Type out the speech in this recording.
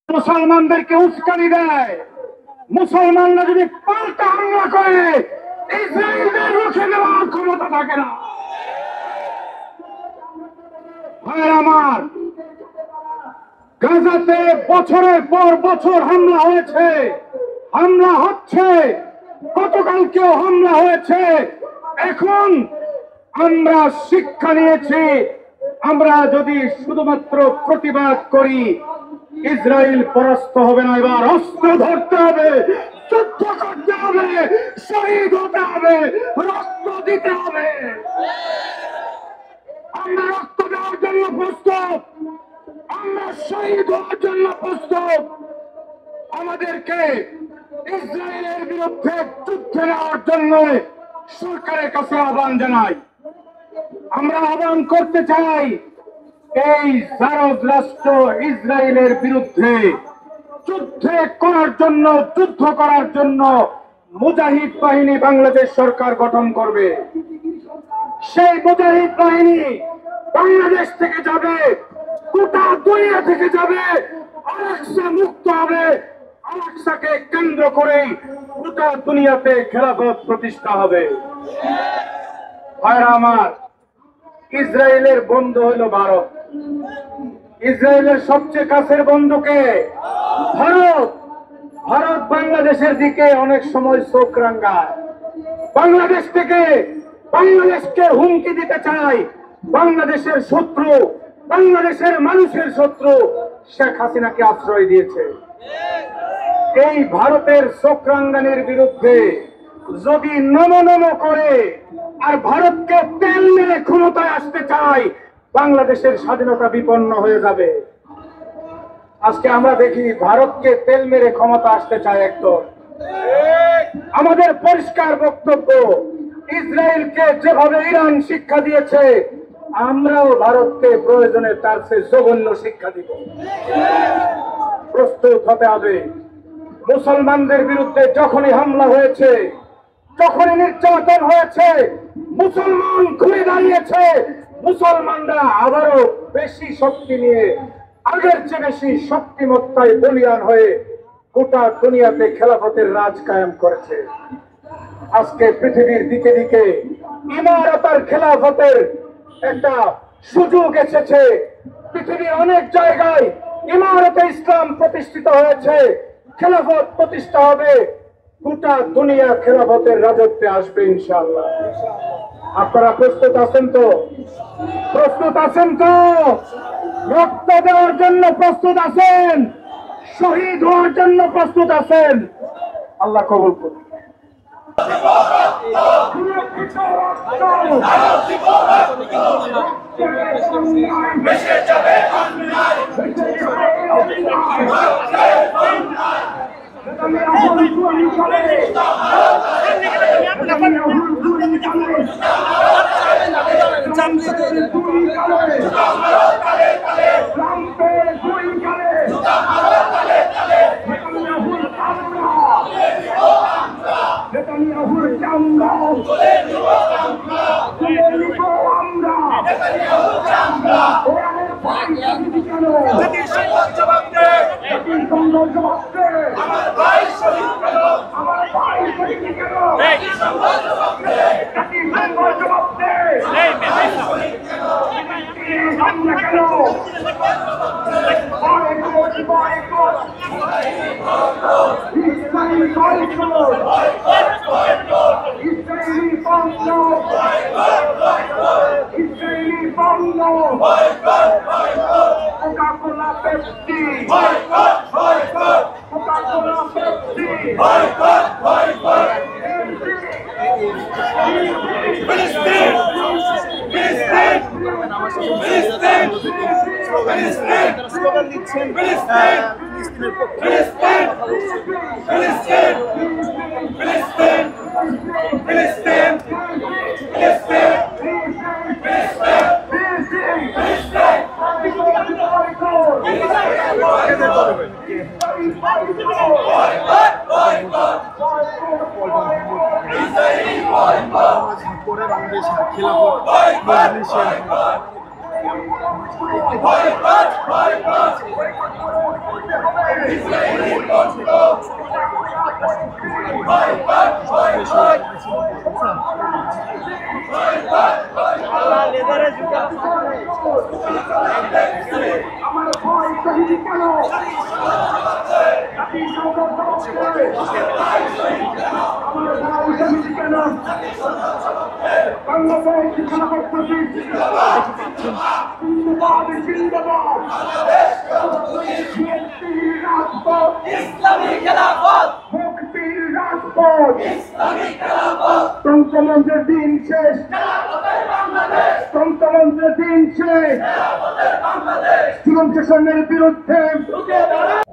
মুসলমানদেরকে উস্কানি দেয়, মুসলমানরা যদি পাল্টা হামলা করে ইসরায়েলদের রুখে দেওয়ার ক্ষমতা থাকে না। ভাইয়ের আমার, গাজাতে বছরের পর বছর হামলা হয়েছে, হামলা হচ্ছে, গতকালকেও হামলা হয়েছে। এখন আমরা শিক্ষা নিয়েছি, আমরা যদি শুধুমাত্র প্রতিবাদ করি ইসরায়েল পরাস্ত হবে না। এবার অস্ত্র ধরতে হবে, যুদ্ধ করতে হবে, শহীদ হতে হবে, রক্ত দিতে হবে। আমরা রক্ত দেওয়ার জন্য প্রস্তুত, আমরা শহীদ হওয়ার জন্য প্রস্তুত। আমাদেরকে ইসরায়েলের বিরুদ্ধে যুদ্ধ নেওয়ার জন্য সরকারের কাছে আহ্বান জানাই। আমরা আহ্বান করতে চাই এই জারজ রাষ্ট্র ইসরায়েলের বিরুদ্ধে যুদ্ধ করার জন্য মুজাহিদ বাহিনী বাংলাদেশ সরকার গঠন করবে। সেই মুজাহিদ বাহিনী বাংলাদেশ থেকে যাবে, গোটা দুনিয়া থেকে যাবে, আল-আকসা মুক্ত হবে। আল-আকসাকে কেন্দ্র করেই গোটা দুনিয়াতে খেলাফত প্রতিষ্ঠা হবে। ভাইরা আমার, ইসরায়েলের বন্ধু হইল ভারত। ইসরায়েলের সবচেয়ে কাছের বন্ধুকে ভারত। ভারত বাংলাদেশের দিকে অনেক সময় চোখ রাঙায়, বাংলাদেশকে হুমকি দিতে চায়। বাংলাদেশের শত্রু, বাংলাদেশের মানুষের শত্রু শেখ হাসিনাকে আশ্রয় দিয়েছে। এই ভারতের চোখ রাঙানির বিরুদ্ধে যদি নম করে আর ভারতকে তেল মেরে ক্ষমতায় আসতে চায়, বাংলাদেশের স্বাধীনতা বিপন্ন হয়ে যাবে। আজকে আমরা দেখি ভারতকে তেল মেরে ক্ষমতা আসতে চায় একদল। আমাদের পরিষ্কার বক্তব্য, ইসরায়েলকে যেভাবে ইরান শিক্ষা দিয়েছে, আমরাও ভারতকে প্রয়োজনে তার চেয়ে জঘন্য শিক্ষা দিব। প্রস্তুত হতে হবে। মুসলমানদের বিরুদ্ধে যখনই হামলা হয়েছে, যখনই নির্যাতন হয়েছে, মুসলমান ঘুরে দাঁড়িয়েছে। মুসলমানরা আবারও বেশি শক্তি নিয়ে, আগের চেয়ে বেশি শক্তিমত্তায় বলিয়ান হয়ে গোটা দুনিয়াতে খেলাফতের রাজ কায়েম করেছে। আজকে পৃথিবীর দিকে দিকে ইমারত আর খেলাফতের একটা সুযোগ এসেছে। পৃথিবীর অনেক জায়গায় ইমারতে ইসলাম প্রতিষ্ঠিত হয়েছে, খেলাফত প্রতিষ্ঠা হবে। গোটা দুনিয়া খেলাফতের রাজত্বে আসবে ইনশাআল্লাহ। আপনারা প্রস্তুত আছেন তো? প্রস্তুত আছেন তো? রক্ত দেওয়ার জন্য প্রস্তুত আছেন? শহীদ হওয়ার জন্য প্রস্তুত আছেন? আল্লাহ কবুল করুন। পরে বাংলাদেশ খেলাফত মজলিসের ইসলামী খেলাফত মুক্তির রাজপথ ইসলামী খেলাফত তন্ত্রমন্ত্রের দিন শেষ খেলাফতের বাংলাদেশ তন্ত্রমন্ত্রের দিন শেষ খেলাফতের বাংলাদেশ জীবন শোষণের বিরুদ্ধে রুখে দাঁড়ান